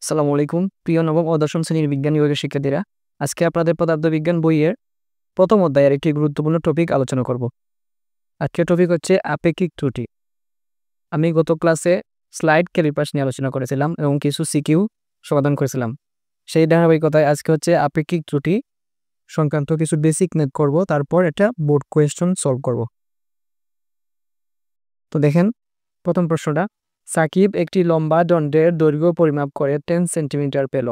আসসালামু আলাইকুম প্রিয় নবম ও দশম শ্রেণীর বিজ্ঞান বিভাগের শিক্ষার্থীরা। আজকে আপনাদের পদার্থবিজ্ঞান বইয়ের প্রথম অধ্যায়ের একটি গুরুত্বপূর্ণ টপিক আলোচনা করব। আজকের টপিক হচ্ছে আপেক্ষিক ত্রুটি। আমি গত ক্লাসে স্লাইড ক্যালিপার্স নিয়ে আলোচনা করেছিলাম এবং কিছু সিকিউ সমাধান করেছিলাম। সেই ধারাবাহিকতায় আজকে হচ্ছে আপেক্ষিক ত্রুটি সংক্রান্ত কিছু বেসিক নেট করব, তারপর এটা বোর্ড কোয়েশ্চন সলভ করব। তো দেখেন, প্রথম প্রশ্নটা, সাকিব একটি লম্বা দণ্ডের দৈর্ঘ্য পরিমাপ করে 10 সেন্টিমিটার পেল।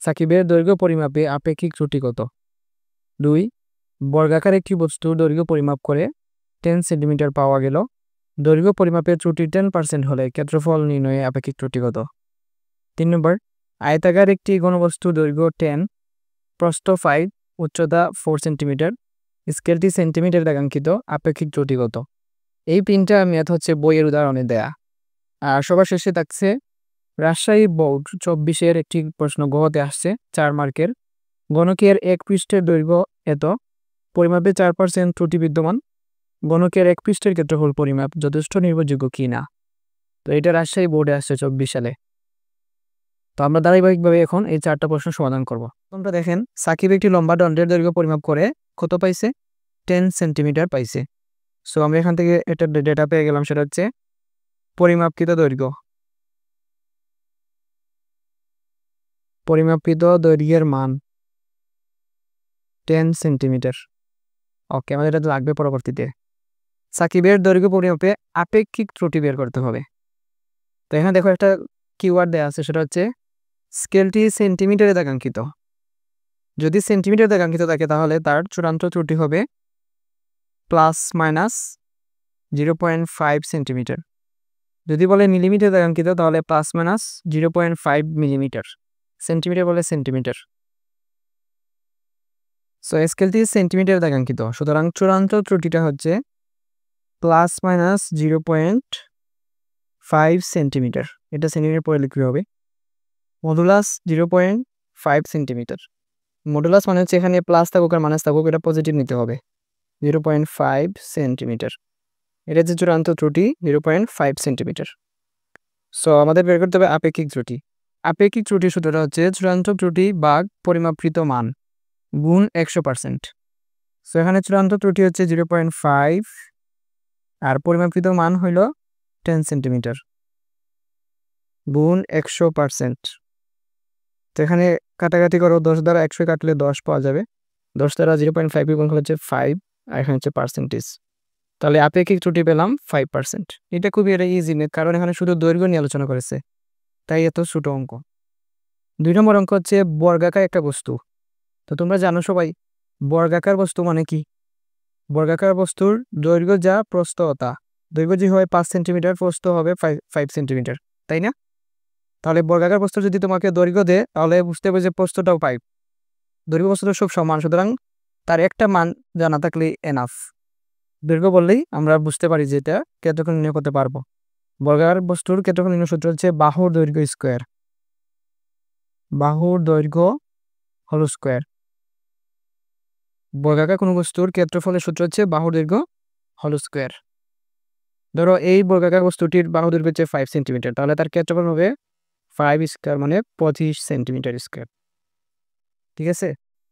সাকিবের দৈর্ঘ্য পরিমাপে আপেক্ষিক ত্রুটি কত? 2. বর্গাকার একটি বস্তুর দৈর্ঘ্য পরিমাপ করে 10 সেন্টিমিটার পাওয়া গেল। দৈর্ঘ্য পরিমাপের ত্রুটি 10% হলে ক্ষেত্রফল নির্ণয়ে আপেক্ষিক ত্রুটি কত? 3 নম্বর, আয়তাকার একটি ঘনবস্তুর দৈর্ঘ্য 10, প্রস্থ 5, উচ্চতা 4 সেন্টিমিটার, স্কেলটি সেন্টিমিটার দেখাঙ্কিত, আপেক্ষিক ত্রুটি কত? এই তিনটা ম্যাথ হচ্ছে বইয়ের উদাহরণে দেয়া। আর সবার শেষে থাকছে রাজশাহী বোর্ড 24-এর একটি প্রশ্ন গহতে আসছে 4 মার্কের। গণকের এক পৃষ্ঠের দৈর্ঘ্য এত, পরিমাপে 4% ত্রুটি বিদ্যমান। গণকের এক পৃষ্ঠের ক্ষেত্রফল পরিমাপ যথেষ্ট নির্ভরযোগ্য কি না? তো এটা রাজশাহী বোর্ডে আসছে 24 সালে। তো আমরা ধারাবাহিকভাবে এখন এই 4টা প্রশ্ন সমাধান করব। তোমরা দেখেন, সাকিব একটি লম্বা দণ্ডের দৈর্ঘ্য পরিমাপ করে কত পাইছে? 10 সেন্টিমিটার পাইছে। সো আমরা এখান থেকে এটা ডেটা পেয়ে গেলাম, সেটা হচ্ছে পরিমাপকৃত দৈর্ঘ্য। পরিমাপকৃত দৈর্ঘ্যের মান 10 সেন্টিমিটার। ওকে, আমাদের এটা লাগবে পরবর্তীতে। সাকিবের দৈর্ঘ্য পরিমাপে আপেক্ষিক ত্রুটি বের করতে হবে। তো এখানে দেখো একটা কিওয়ার্ড দেওয়া আছে, সেটা হচ্ছে স্কেলটি সেন্টিমিটারে দেখাঙ্কিত। যদি সেন্টিমিটার দেখাঙ্কিত থাকে তাহলে তার চূড়ান্ত ত্রুটি হবে +-0.5 সেন্টিমিটার। যদি বলে মিলিমিটার দেখাঙ্কিত তাহলে +-0.5 মিলিমিটার। সেন্টিমিটার বলে সেন্টিমিটার। সো স্কেলটি সেন্টিমিটার দেখাঙ্কিত, সুতরাং চূড়ান্ত ত্রুটিটা হচ্ছে +-0.5 সেন্টিমিটার। এটা সেন্টিমিটার পরে লিখতে হবে। Modulus 0.5 centimetre. মডুলাস মানে হচ্ছে এখানে প্লাস থাকুক আর মাইনাস থাকুক, এটা পজিটিভ নিতে হবে। 0.5 সেন্টিমিটার, এটা যে চূড়ান্ত ত্রুটি 0.5 সেন্টিমিটার। সো আমাদের বের করতে হবে আপেক্ষিক ত্রুটি। আপেক্ষিক ত্রুটি সূত্রটা হচ্ছে চূড়ান্ত ত্রুটি ভাগ পরিমাপকৃত মান গুণ 100%। সো এখানে চূড়ান্ত ত্রুটি হচ্ছে 0.5 আর পরিমাপকৃত মান হইল 10 সেন্টিমিটার গুণ 100%। তো এখানে কাটাকাটি করো, 10 দ্বারা 100 কাটলে 10 পাওয়া যাবে। 10 দ্বারা 0.5 গুণ করলে হচ্ছে 5, আর এখানে হচ্ছে পার্সেন্টেজ। তাহলে আপেক্ষিক ত্রুটি পেলাম 5%। এটা খুবই ইজি মেথ, কারণ এখানে শুধু দৈর্ঘ্য নিয়ে আলোচনা করেছে, তাই এত ছোট অঙ্ক। 2 নম্বর অঙ্ক হচ্ছে বর্গাকার একটা বস্তু। তো তোমরা জানো সবাই বর্গাকার বস্তু মানে কি? বর্গাকার বস্তুর দৈর্ঘ্য যা প্রস্থ তা। দৈর্ঘ্য যে হয় 5 সেন্টিমিটার, প্রস্থ হবে 5 সেন্টিমিটার, তাই না? তাহলে বর্গাকার বস্তু যদি তোমাকে দৈর্ঘ্য দেয় তাহলে বুঝতে হবে যে প্রস্থটাও 5। দৈর্ঘ্য বস্তুটা সব সমান, সুতরাং তার একটা মান জানা থাকলে এনাফ। দৈর্ঘ্য বললেই আমরা বুঝতে পারি যে এটা ক্ষেত্রফল নির্ণয় করতে পারবো। বর্গাকার বস্তুর ক্ষেত্রফল নির্ণয় সূত্র হচ্ছে বাহুর দৈর্ঘ্য স্কোয়ার। বাহুর দৈর্ঘ্য হল স্কোয়ার। বর্গাকার কোনো বস্তুর ক্ষেত্রফলের সূত্র হচ্ছে বাহুর দৈর্ঘ্য হল স্কোয়ার। ধরো এই বর্গাকার বস্তুটির বাহু দৈর্ঘ্য হচ্ছে 5 সেন্টিমিটার, তাহলে তার ক্ষেত্রফল হবে 5 স্কোয়ার মানে 25 সেন্টিমিটার স্কোয়ার। ঠিক আছে,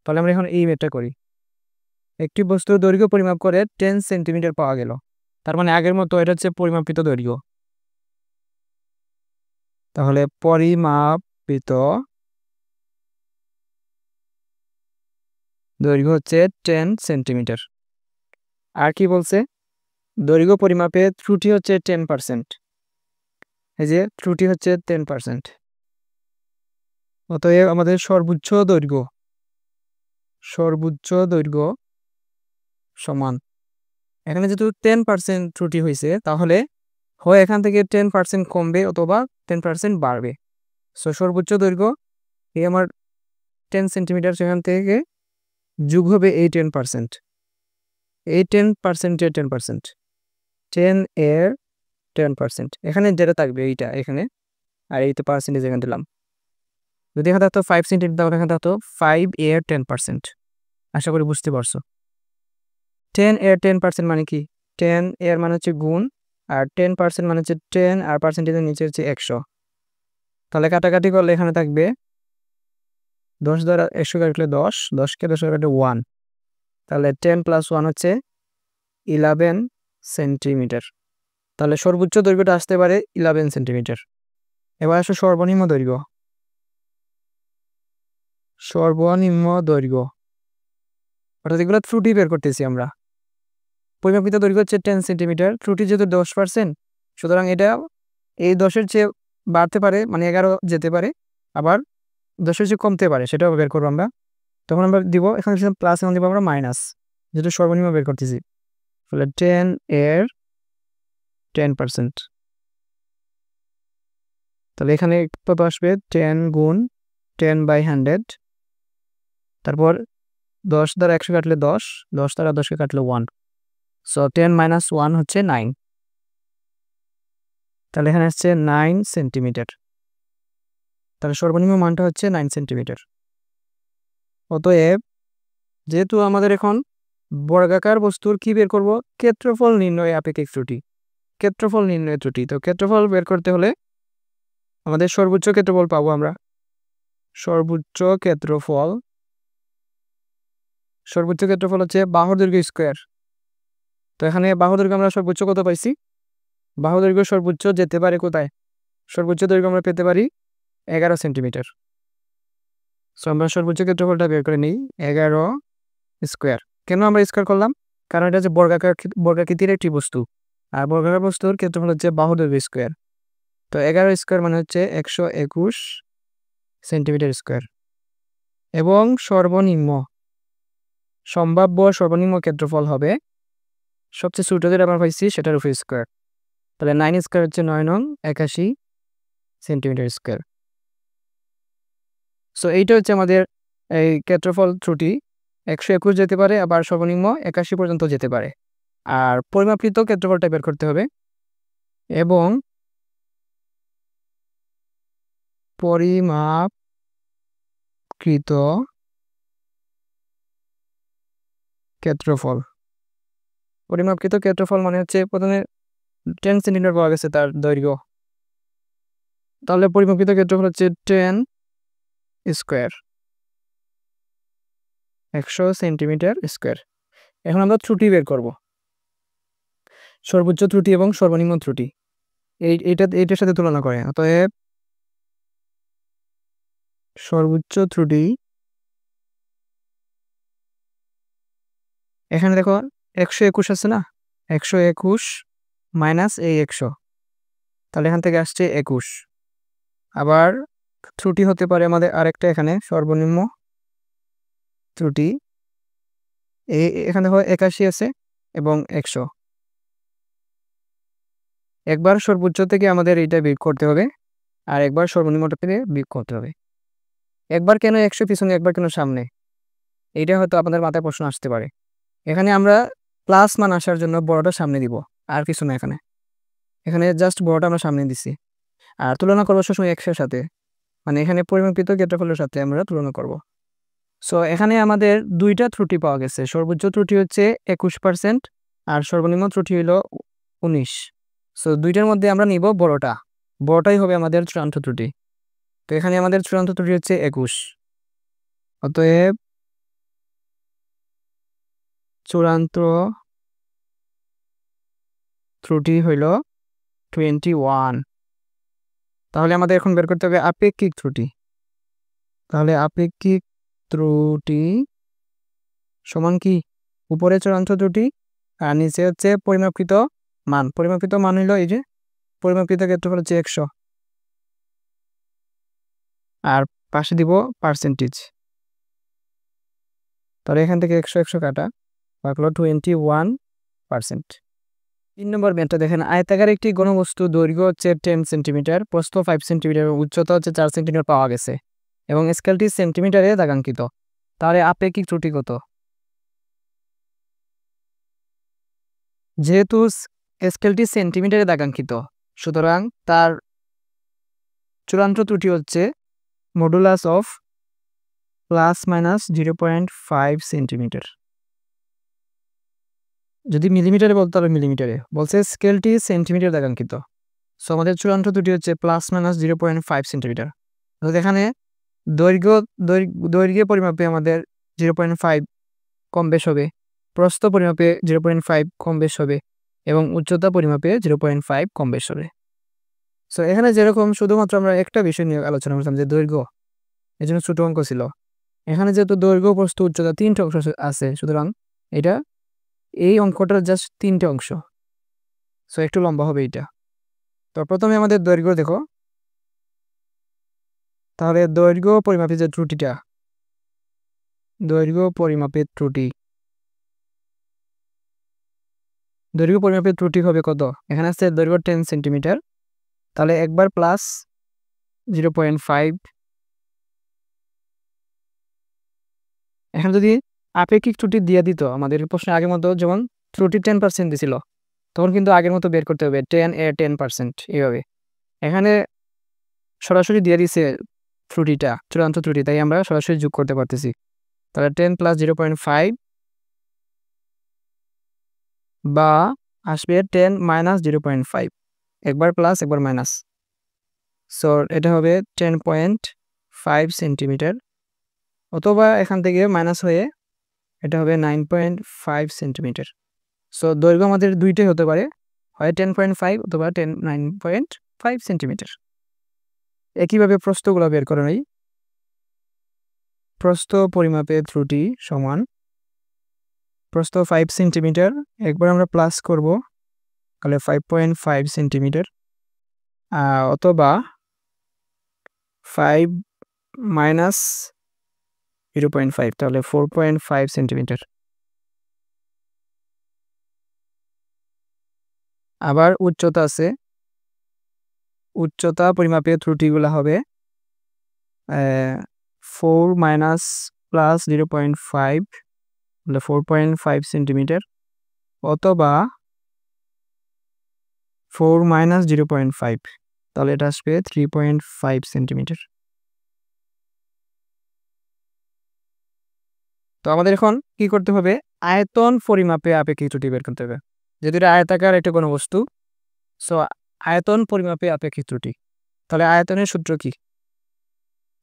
তাহলে আমরা এখন এই ম্যাথটা করি। একটি বস্তুর দৈর্ঘ্য পরিমাপ করে 10 সেন্টিমিটার পাওয়া গেল, তার মানে আগের মতো এটা হচ্ছে পরিমাপিত দৈর্ঘ্য। তাহলে পরিমাপিত দৈর্ঘ্য হচ্ছে 10 সেন্টিমিটার। আর কি বলছে? দৈর্ঘ্য পরিমাপে ত্রুটি হচ্ছে 10%। এই যে ত্রুটি হচ্ছে 10%। অতএব আমাদের সর্বোচ্চ দৈর্ঘ্য সমান, এখানে যেহেতু 10% ত্রুটি হয়েছে তাহলে হয় এখান থেকে 10% কমবে অথবা 10% বাড়বে। সো সর্বোচ্চ দৈর্ঘ্য এই আমার 10 সেন্টিমিটার, সেখান থেকে যোগ হবে এই 10%। এই 10%-এর 10%, 10 এর 10%, এখানে যেটা থাকবে এইটা এখানে, আর এই তো পার্সেন্টেজ এখানে দিলাম। যদি এখানে থাকতো 5 সেন্টিমিটার তাহলে এখানে থাকতো 5 এর 10%। আশা করি বুঝতে পারছো। 10 এর 10% মানে কি? 10 এর মানে হচ্ছে গুণ, আর 10% মানে হচ্ছে 10 আর পার্সেন্টেজের নিচে হচ্ছে 100। তাহলে কাটাকাটি করলে এখানে থাকবে 10 দ্বারা 100 কাটলে 10, 10কে 10 কাটলে 1, তাহলে 10 + 1 হচ্ছে 11 সেন্টিমিটার। তাহলে সর্বোচ্চ দৈর্ঘ্যটা আসতে পারে 11 সেন্টিমিটার। এবার আসো সর্বনিম্ন দৈর্ঘ্য। সর্বনিম্ন দৈর্ঘ্য অর্থাৎ এগুলো ত্রুটি বের করতেছি আমরা। পরিমাপিত দৈর্ঘ্য হচ্ছে 10 সেন্টিমিটার, ত্রুটি যেহেতু 10%, সুতরাং এটা এই 10-এর চেয়ে বাড়তে পারে, মানে 11 যেতে পারে, আবার 10-এর চেয়ে কমতে পারে, সেটাও বের করবো আমরা। তখন আমরা দিব এখানে প্লাস, এখন দিব আমরা মাইনাস, যেটা সর্বনিম্ন বের করতেছি। তাহলে 10 এর 10%, তাহলে এখানে কত আসবে? 10 গুণ 10/100, তারপর 10 দ্বারা 100 কাটলে 10, 10 দ্বারা 10কে কাটলে 1, সো 10 - 1 হচ্ছে 9। তাহলে এখানে আসছে 9 সেন্টিমিটার। তাহলে সর্বনিম্ন মানটা হচ্ছে 9 সেন্টিমিটার। অতএব যেহেতু আমাদের এখন বর্গাকার বস্তুর কি বের করব? ক্ষেত্রফল নির্ণয় আপেক্ষিক ত্রুটি, ক্ষেত্রফল নির্ণয় ত্রুটি। তো ক্ষেত্রফল বের করতে হলে আমাদের সর্বোচ্চ ক্ষেত্রফল পাবো আমরা। সর্বোচ্চ ক্ষেত্রফল হচ্ছে বাহুর দৈর্ঘ্য স্কোয়ার। তো এখানে বাহুর দৈর্ঘ্য আমরা সর্বোচ্চ কত পাইছি? বাহুর দৈর্ঘ্য সর্বোচ্চ যেতে পারে কোথায়? সর্বোচ্চ দৈর্ঘ্য আমরা পেতে পারি 11 সেন্টিমিটার। সো আমরা সর্বোচ্চ ক্ষেত্রফলটা বের করে নিই 11 স্কোয়ার। কেন আমরা স্কোয়ার করলাম? কারণ এটা হচ্ছে বর্গাকৃতির একটি বস্তু, আর বর্গাকার বস্তুর ক্ষেত্রফল হচ্ছে বাহু দৈর্ঘ্য স্কোয়ার। তো 11 স্কোয়ার মানে হচ্ছে 121 সেন্টিমিটার স্কোয়ার। এবং সম্ভাব্য সর্বনিম্ন ক্ষেত্রফল হবে সবচেয়ে ছোট যেটা আমরা পাইছি সেটার উপর স্কোয়ার। তাহলে 9 স্কোয়ার হচ্ছে 9 নং 81 সেন্টিমিটার স্কোয়ার। সো এইটা হচ্ছে আমাদের এই ক্ষেত্রফল ত্রুটি। 121 যেতে পারে, আবার সর্বনিম্ন 81 পর্যন্ত যেতে পারে। আর পরিমাপকৃত ক্ষেত্রফলটা বের করতে হবে, এবং পরিমাপকৃত ক্ষেত্রফল মানে হচ্ছে প্রথমে 10 সেন্টিমিটার পাওয়া গেছে তার দৈর্ঘ্য, তাহলে পরিমাপকৃত ক্ষেত্রফল হচ্ছে 10 স্কোয়ার, 100 সেন্টিমিটার স্কোয়ার। এখন আমরা ত্রুটি বের করব, সর্বোচ্চ ত্রুটি এবং সর্বনিম্ন ত্রুটি এইটার সাথে তুলনা করে। অতএব সর্বোচ্চ ত্রুটি, এখানে দেখো 121 আছে না, 121 মাইনাস এই 100, তাহলে এখান থেকে আসছে 21। আবার ত্রুটি হতে পারে আমাদের আরেকটা, এখানে সর্বনিম্ন ত্রুটি এখানে দেখো 81 আছে এবং 100। একবার সর্বোচ্চ থেকে আমাদের এইটা বিয়োগ করতে হবে, আর একবার সর্বনিম্নটা থেকে বিয়োগ করতে হবে। একবার কেন 100 পিছনে, একবার কেন সামনে? এইটা হয়তো আপনাদের মাথায় প্রশ্ন আসতে পারে। এখানে আমরা প্লাস মান আসার জন্য বড়টা সামনে দিব, আর কিছু না। এখানে জাস্ট বড়টা আমরা সামনে দিছি, আর তুলনা করবো সবসময় 100-এর সাথে, মানে এখানে পরিমাপিত ক্ষেত্রফলের সাথে আমরা তুলনা করব। সো এখানে আমাদের দুইটা ত্রুটি পাওয়া গেছে। সর্বোচ্চ ত্রুটি হচ্ছে 21% আর সর্বনিম্ন ত্রুটি হলো 19। সো দুইটার মধ্যে আমরা নিব বড়টাই হবে আমাদের চূড়ান্ত ত্রুটি। তো এখানে আমাদের চূড়ান্ত ত্রুটি হচ্ছে 21। অতএব চূড়ান্ত ত্রুটি হইল 21। তাহলে আমাদের এখন বের করতে হবে আপেক্ষিক ত্রুটি। তাহলে আপেক্ষিক ত্রুটি সমান কি? উপরে চূড়ান্ত ত্রুটি আর নিচে হচ্ছে পরিমাপকৃত মান। পরিমাপকৃত মান হইল এই যে পরিমাপকৃত ক্ষেত্রফল হচ্ছে 100, আর পাশে দিব পার্সেন্টেজ। তাহলে এখান থেকে 100 কাটা, বাকি 21%। 3 নম্বর ম্যাথটা দেখেন, আয়তাকার একটি ঘনবস্তু দৈর্ঘ্য হচ্ছে 10 সেন্টিমিটার, প্রস্থ 5 সেন্টিমিটার, উচ্চতা হচ্ছে 4 সেন্টিমিটার পাওয়া গেছে, এবং স্কেলটি সেন্টিমিটারে দাগাঙ্কিত। তাহলে আপেক্ষিক ত্রুটি কত? যেহেতু স্কেলটি সেন্টিমিটারে দাগাঙ্কিত, সুতরাং তার চূড়ান্ত ত্রুটি হচ্ছে মডুলাস অফ ±0.5 সেন্টিমিটার। যদি মিলিমিটারে বলতে হবে মিলিমিটারে, বলছে স্কেলটি সেন্টিমিটার দাগাঙ্কিত, সো আমাদের চূড়ান্ত ত্রুটি হচ্ছে +-0.5 সেন্টিমিটার। অর্থাৎ এখানে দৈর্ঘ্য দৈর্ঘ্য পরিমাপে আমাদের 0.5 কম বেশ হবে, প্রস্থ পরিমাপে 0.5 কম বেশ হবে এবং উচ্চতা পরিমাপে 0.5 কম বেশ হবে। সো এখানে যেরকম শুধুমাত্র আমরা একটা বিষয় নিয়ে আলোচনা করতাম যে দৈর্ঘ্য, এই জন্য ছোট অঙ্ক ছিল। এখানে যেহেতু দৈর্ঘ্য, প্রস্থ, উচ্চতা 3টে অংশ আছে, সুতরাং এটা এই অঙ্কটার জাস্ট 3টে অংশ। সো একটু লম্বা হবে এইটা। তো প্রথমে আমাদের দৈর্ঘ্য দেখো, তাহলে দৈর্ঘ্য পরিমাপের যে ত্রুটিটা, দৈর্ঘ্য পরিমাপের ত্রুটি, দৈর্ঘ্য পরিমাপের ত্রুটি হবে কত? এখানে আছে দৈর্ঘ্য 10 সেন্টিমিটার, তাহলে একবার প্লাস 0.5, এখানে যদি আপেক্ষিক ত্রুটি দিয়ে দিত আমাদের প্রশ্নে আগের মতো, যেমন ত্রুটি 10% দিছিল, তখন কিন্তু আগের মতো বের করতে হবে 10% এইভাবে। এখানে সরাসরি দিয়ে দিছে ত্রুটিটা, চূড়ান্ত ত্রুটি, তাই আমরা সরাসরি যোগ করতে পারতেছি। তাহলে 10 + 0.5 বা আসবে 10 - 0.5, একবার প্লাস একবার মাইনাস। সো এটা হবে 10.5 সেন্টিমিটার, অথবা এখান থেকে মাইনাস হয়ে এটা হবে 9.5 সেন্টিমিটার। সো দৈর্ঘ্য আমাদের দুইটাই হতে পারে, হয় 10.5 অথবা 9.5 সেন্টিমিটার। একইভাবে প্রস্থগুলো বের করে নেই। প্রস্থ পরিমাপের ত্রুটি সমান প্রস্থ 5 সেন্টিমিটার, একবার আমরা প্লাস করব, তাহলে 5.5 সেন্টিমিটার, অথবা 5 - 0.5, তাহলে 4.5 সেন্টিমিটার। আবার উচ্চতা আছে, উচ্চতা পরিমাপের ত্রুটিগুলো হবে 4 - + 0.5, তাহলে 4.5 সেন্টিমিটার, অথবা 4 - 0.5, তাহলে এটা আসবে 3.5 সেন্টিমিটার। তো আমাদের এখন কি করতে হবে? আয়তন পরিমাপে আপেক্ষিক ত্রুটি বের করতে হবে। যেহেতু এটা আয়তাকার একটা কোনো বস্তু, সো আয়তন পরিমাপে আপেক্ষিক ত্রুটি, তাহলে আয়তনের সূত্র কি?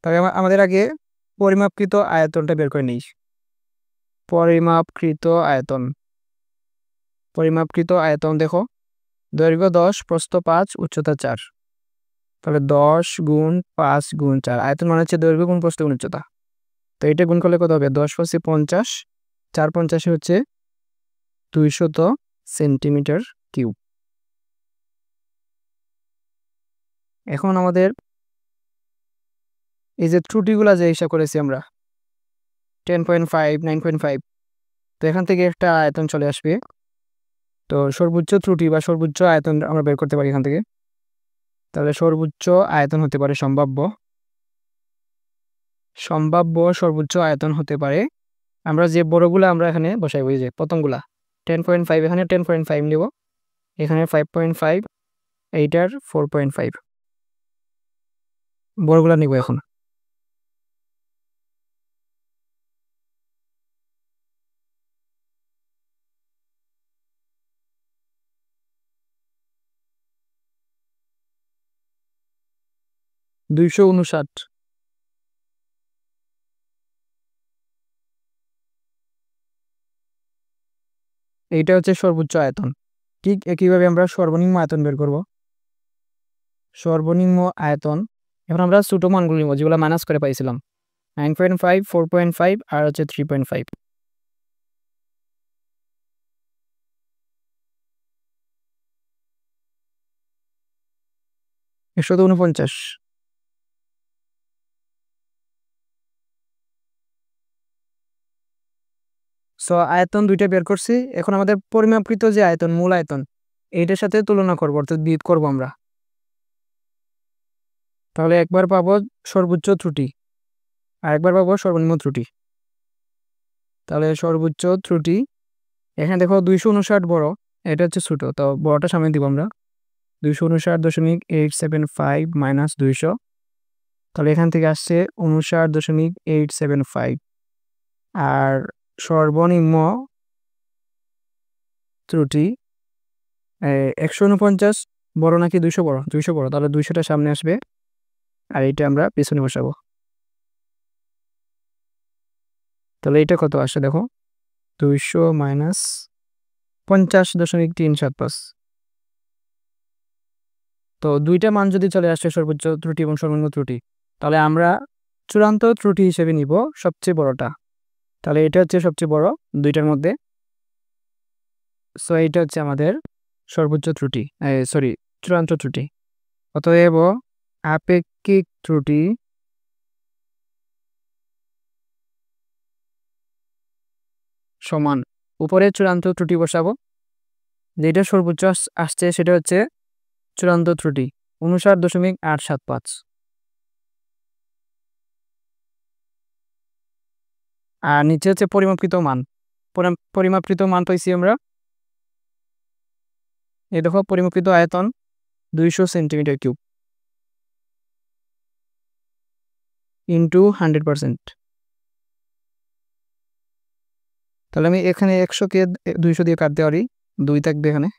তবে আমাদের আগে পরিমাপকৃত আয়তনটা বের করে নিই। পরিমাপকৃত আয়তন, পরিমাপকৃত আয়তন দেখো, দৈর্ঘ্য 10, প্রস্থ 5, উচ্চতা 4, তাহলে 10 × 5 × 4, আয়তন মানে হচ্ছে দৈর্ঘ্য গুণ প্রস্থ গুণ উচ্চতা। তো এটা গুণ করলে কত হবে? 10 × 5 = 50, 4 × 50 হচ্ছে 200 সেন্টিমিটার কিউব। এখন আমাদের এই যে ত্রুটিগুলা যে হিসাব করেছি আমরা 10.5, 9.5, তো এখান থেকে একটা আয়তন চলে আসবে। তো সর্বোচ্চ ত্রুটি বা সর্বোচ্চ আয়তন আমরা বের করতে পারি এখান থেকে। তাহলে সর্বোচ্চ আয়তন হতে পারে সম্ভাব্য সর্বোচ্চ আয়তন হতে পারে, আমরা যে বড়গুলা আমরা এখানে বসাইব, এই যে প্রথমগুলা 10.5, এখানে 10.5 নিব, এখানে 5.5, এইটার 4.5, বড়গুলা নিব এখন। $259, এইটা হচ্ছে সর্বোচ্চ আয়তন। ঠিক একইভাবে আমরা সর্বনিম্ন আয়তন বের করব। সর্বনিম্ন আয়তন, এখন আমরা ছোট মানগুলো নিব যেগুলো মাইনাস করে পাইছিলাম, 9.5, 4.5 আর হচ্ছে 3.5। 149। সো আয়তন দুইটা বের করছি, এখন আমাদের পরিমাপকৃত যে আয়তন, মূল আয়তন, এইটার সাথে তুলনা করবো, অর্থাৎ বিয়োগ করবো আমরা। তাহলে একবার পাবো সর্বোচ্চ ত্রুটি আর একবার পাবো সর্বনিম্ন ত্রুটি। তাহলে সর্বোচ্চ ত্রুটি, এখানে দেখো 259 বড়, এটা হচ্ছে ছোট, তো বড়টা সামনে দিব আমরা। 259.875 - 200, তাহলে এখান থেকে আসছে 59.875। আর সর্বনিম্ন ত্রুটি 149 বড় নাকি 200 বড়? 200 বড়, তাহলে 200টা সামনে আসবে আর এটা আমরা পেছনে বসাবো। তাহলে এটা কত আসে দেখো, 200 মাইনাস 50.375। তো দুইটা মান যদি চলে আসে, সর্বোচ্চ ত্রুটি এবং সর্বনিম্ন ত্রুটি, তাহলে আমরা চূড়ান্ত ত্রুটি হিসেবে নিব সবচেয়ে বড়টা। তাহলে এটা হচ্ছে সবচেয়ে বড় দুইটার মধ্যে। সো এইটা হচ্ছে আমাদের সর্বোচ্চ ত্রুটি, সরি চূড়ান্ত ত্রুটি। অতএব আপেক্ষিক ত্রুটি সমান, উপরে চূড়ান্ত ত্রুটি বসাবো, যেটা সর্বোচ্চ আসছে সেটা হচ্ছে চূড়ান্ত ত্রুটি 59.875। আর নিচে হচ্ছে পরিমাপকৃত মান। পরিমাপকৃত মান পাইছি আমরা, এই দেখো পরিমাপকৃত আয়তন 200 সেন্টিমিটার কিউব ইন্টু 100%। তাহলে আমি এখানে 100কে 200 দিয়ে কাটতে পারি, 2 থাকবে এখানে।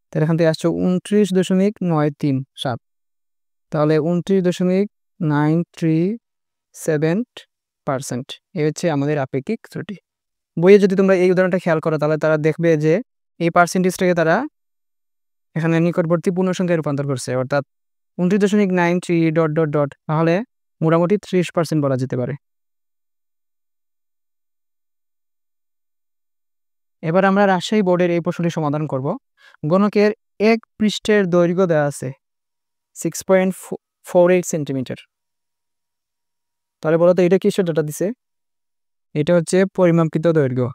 তাহলে এখান থেকে আসছে 29.937। তাহলে 29.937%, এই হচ্ছে আমাদের আপেক্ষিক ত্রুটি। বইয়ে যদি তোমরা এই উদাহরণটা খেয়াল করো, তাহলে তারা দেখবে যে এই পার্সেন্টেজটাকে তারা এখানে নিকটবর্তী পূর্ণসংখ্যায় রূপান্তর করছে, অর্থাৎ 29.93 ... তাহলে মোটামুটি 30% বলা যেতে পারে। এবার আমরা রাজশাহী বোর্ডের এই প্রশ্নটি সমাধান করব। গণকের এক পৃষ্ঠের দৈর্ঘ্য দেওয়া আছে 6.48 সেন্টিমিটার। তাহলে বলো তো এটা কিসের ডাটা দিছে? এটা হচ্ছে পরিমাপকৃত দৈর্ঘ্য,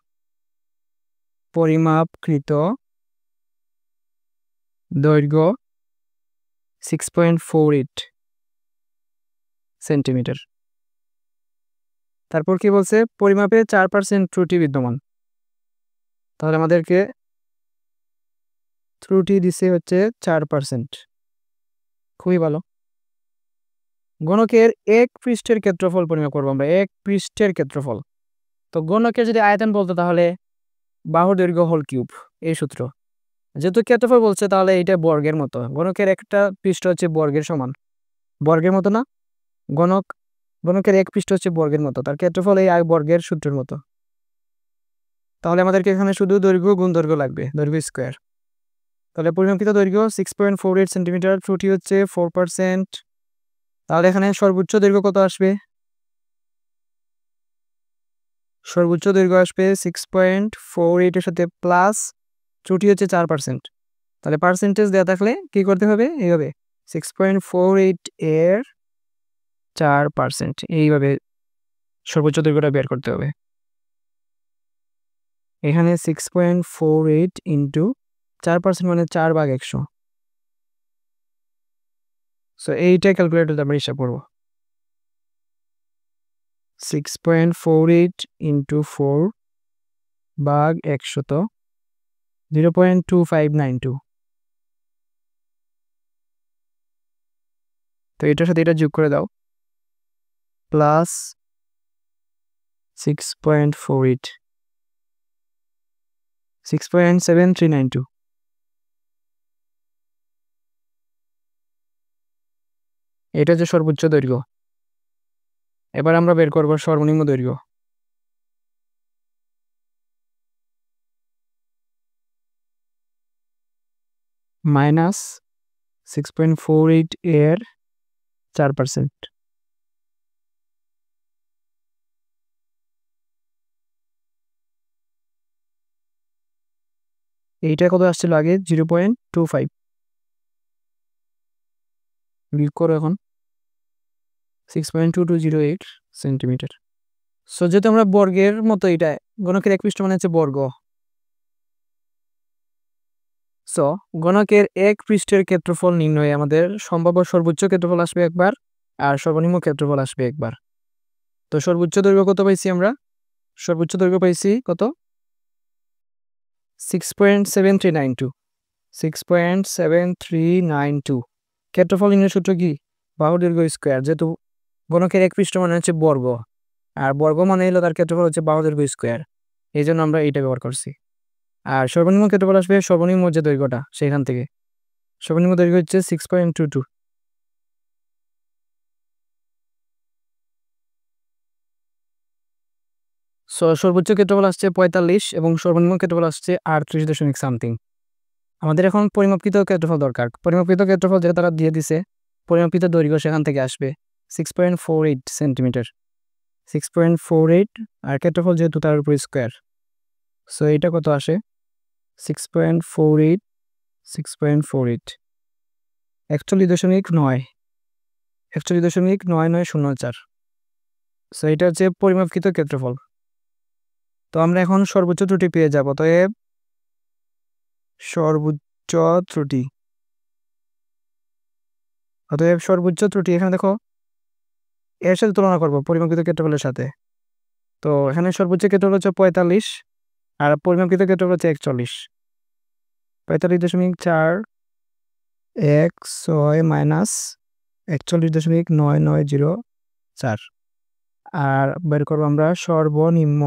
পরিমাপকৃত দৈর্ঘ্য 6.48 সেন্টিমিটার। তারপর কি বলছে? পরিমাপে 4% ত্রুটি বিদ্যমান। তাহলে আমাদেরকে ত্রুটি দিছে হচ্ছে 4%, খুবই ভালো। গণকের এক পৃষ্ঠের ক্ষেত্রফল পরিমাপ করবো আমরা, এক পৃষ্ঠের ক্ষেত্রফল। তো গণকের যদি আয়তন বলতো তাহলে বাহুর দৈর্ঘ্য হোল কিউব, এই সূত্র। যেহেতু ক্ষেত্রফল বলছে তাহলে এটা বর্গের মতো, গণকের একটা পৃষ্ঠ হচ্ছে বর্গের সমান, বর্গের মতো না? গণকের এক পৃষ্ঠ হচ্ছে বর্গের মতো, তার ক্ষেত্রফল এই বর্গের সূত্রের মতো। তাহলে আমাদেরকে এখানে শুধু দৈর্ঘ্য গুণ দৈর্ঘ্য লাগবে, দৈর্ঘ্য স্কোয়ার। তাহলে পরিমাপিত দৈর্ঘ্য 6.48 সেন্টিমিটার, ত্রুটি হচ্ছে 4%। তাহলে এখানে সর্বোচ্চ দৈর্ঘ্য কত আসবে? সর্বোচ্চ দৈর্ঘ্য আসবে 6.48 এর সাথে প্লাস ত্রুটি হচ্ছে 4%। তাহলে পার্সেন্টেজ দেওয়া থাকলে কি করতে হবে? এইভাবে 6.48 এর 4%, এইভাবে সর্বোচ্চ দৈর্ঘ্যটা বের করতে হবে। এখানে 6.48 ইন্টু 4% মানে 4/100। সো এইটা ক্যালকুলেটর আমরা হিসাব করবো। 6.48 ইন্টু 4/100, 0.2592। তো এটার সাথে এটা যোগ করে দাও, প্লাস 6.48, 6.7392। এটা হচ্ছে সর্বোচ্চ দৈর্ঘ্য। এবার আমরা বের করব সর্বনিম্ন দৈর্ঘ্য। মাইনাস 6.48 এর 4%। এইটা কত আসছিল আগে? 0.25। বিয়োগ করো এখন, 6.2208 সেন্টিমিটার। সো যেহেতু আমরা বর্গের মতো, এটা গণকের এক পৃষ্ঠ মানে হচ্ছে বর্গ। সো গণকের এক পৃষ্ঠের ক্ষেত্রফল নির্ণয়ে আমাদের সম্ভাব্য সর্বোচ্চ ক্ষেত্রফল আসবে একবার, আর সর্বনিম্ন ক্ষেত্রফল আসবে একবার। তো সর্বোচ্চ দৈর্ঘ্য কত পাইছি আমরা? সর্বোচ্চ দৈর্ঘ্য পাইছি কত? 6.7392, 6.7392। ক্ষেত্রফল নির্ণয়ের সূত্র কি? বাহুর দৈর্ঘ্য স্কোয়ার। যেহেতু গণকের এক পৃষ্ঠ মানে হচ্ছে বর্গ, আর বর্গ মানে হলো তার ক্ষেত্রফল হচ্ছে বাহু দৈর্ঘ্য স্কোয়ার, এই জন্য আমরা এইটা ব্যবহার করছি। আর সর্বনিম্ন ক্ষেত্রফল আসবে সর্বনিম্ন যে দৈর্ঘ্যটা সেখান থেকে। সর্বনিম্ন দৈর্ঘ্য হচ্ছে 6.22। সর্বোচ্চ ক্ষেত্রফল আসছে 45 এবং সর্বনিম্ন ক্ষেত্রফল আসছে 38 দশমিক সামথিং। আমাদের এখন পরিমাপকৃত ক্ষেত্রফল দরকার। পরিমাপকৃত ক্ষেত্রফল যেটা তারা দিয়ে দিছে, পরিমাপকৃত দৈর্ঘ্য সেখান থেকে আসবে 6.48 সেন্টিমিটার। 6.48 আর ক্ষেত্রফল যেহেতু তার উপর স্কোয়ার, সো এটা কত আসে 6.48 6.48 41.9 41.9904। সো এটা হচ্ছে পরিমাপকৃত ক্ষেত্রফল। তো আমরা এখন সর্বোচ্চ ত্রুটি পেয়ে যাব। অতএব সর্বোচ্চ ত্রুটি, এখানে দেখো এর সাথে তুলনা করব পরিমাপকৃত ক্ষেত্রফলের সাথে। তো এখানে সর্বোচ্চ ক্ষেত্রফল হচ্ছে 45 আর পরিমাপকৃত ক্ষেত্রফল হচ্ছে 41। 45.416 মাইনাস 41.9904। আর বের করবো আমরা সর্বনিম্ন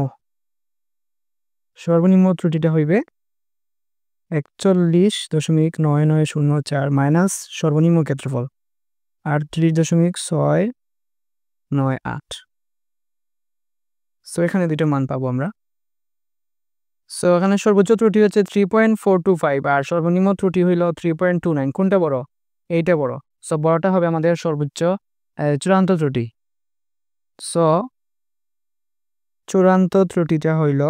ত্রুটিটা হইবে 41.9904 মাইনাস সর্বনিম্ন ক্ষেত্রফল 38.698। সো এখানে দুইটা মান পাবো আমরা। সো এখানে সর্বোচ্চ ত্রুটি হচ্ছে 3.425 আর সর্বনিম্ন ত্রুটি হইল 3.29। কোনটা বড়? এইটা বড়। সো বড়টা হবে আমাদের সর্বোচ্চ চূড়ান্ত ত্রুটি। সো চূড়ান্ত ত্রুটিটা হইল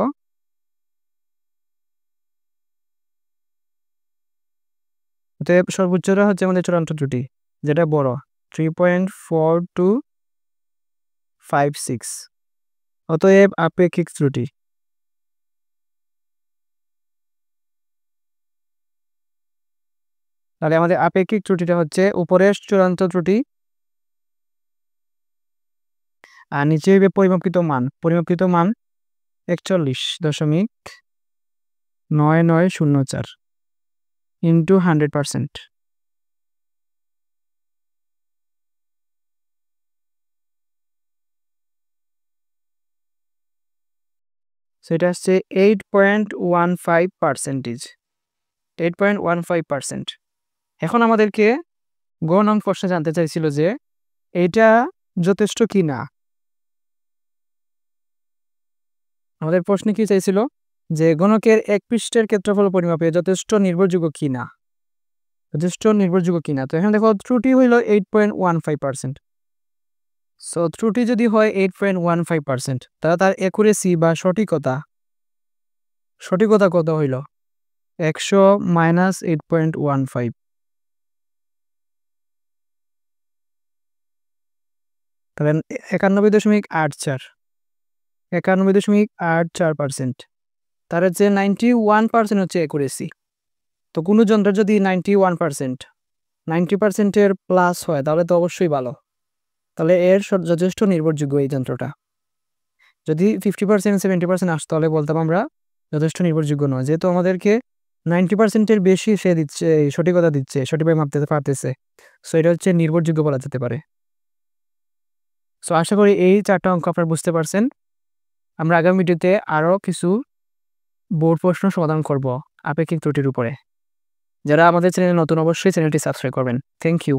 সর্বোচ্চটা হচ্ছে আমাদের চূড়ান্ত ত্রুটি, যেটা বড় 3.4256। অতএব আপেক্ষিক ত্রুটি, তাহলে আমাদের আপেক্ষিক ত্রুটিটা হচ্ছে উপরের চূড়ান্ত ত্রুটি আর নিচে হইবে পরিমাপকৃত মান। 41.9904 ইন্টু 100%। সেটা হচ্ছে 8.15%। 8.15%। এখন আমাদেরকে গ নং প্রশ্নে জানতে চাইছিল যে এইটা যথেষ্ট কি না। আমাদের প্রশ্নে কি চাইছিল যে গণকের এক পৃষ্ঠের ক্ষেত্রফল পরিমাপে যথেষ্ট নির্ভরযোগ্য কিনা, তো এখানে দেখো ত্রুটি হইল 8.15%। সো ত্রুটি যদি হয় 8.15%, তাহলে তার অ্যাকুরেসি বা সঠিকতা কত হইল 100 মাইনাস 8.15, তাহলে 91.84%। তার হচ্ছে 91% হচ্ছে অ্যাকুরেসি। তো কোনো যন্ত্রের যদি 90%-এর প্লাস হয় তাহলে তো অবশ্যই ভালো, তাহলে এর যথেষ্ট নির্ভরযোগ্য এই যন্ত্রটা। যদি 50% 70% আসতো তাহলে বলতাম আমরা যথেষ্ট নির্ভরযোগ্য নয়, যেহেতু আমাদেরকে 90%-এর বেশি সে দিচ্ছে, সঠিকতা দিচ্ছে, সঠিকভাবে মাপতে পারতেছে। সো এটা হচ্ছে নির্ভরযোগ্য বলা যেতে পারে। সো আশা করি এই 4টা অঙ্ক আপনারা বুঝতে পারছেন। আমরা আগামী ভিডিওতে আরও কিছু বোর্ড প্রশ্ন সমাধান করব আপেক্ষিক ত্রুটির উপরে। যারা আমাদের চ্যানেলে নতুন অবশ্যই চ্যানেলটি সাবস্ক্রাইব করবেন। Thank you.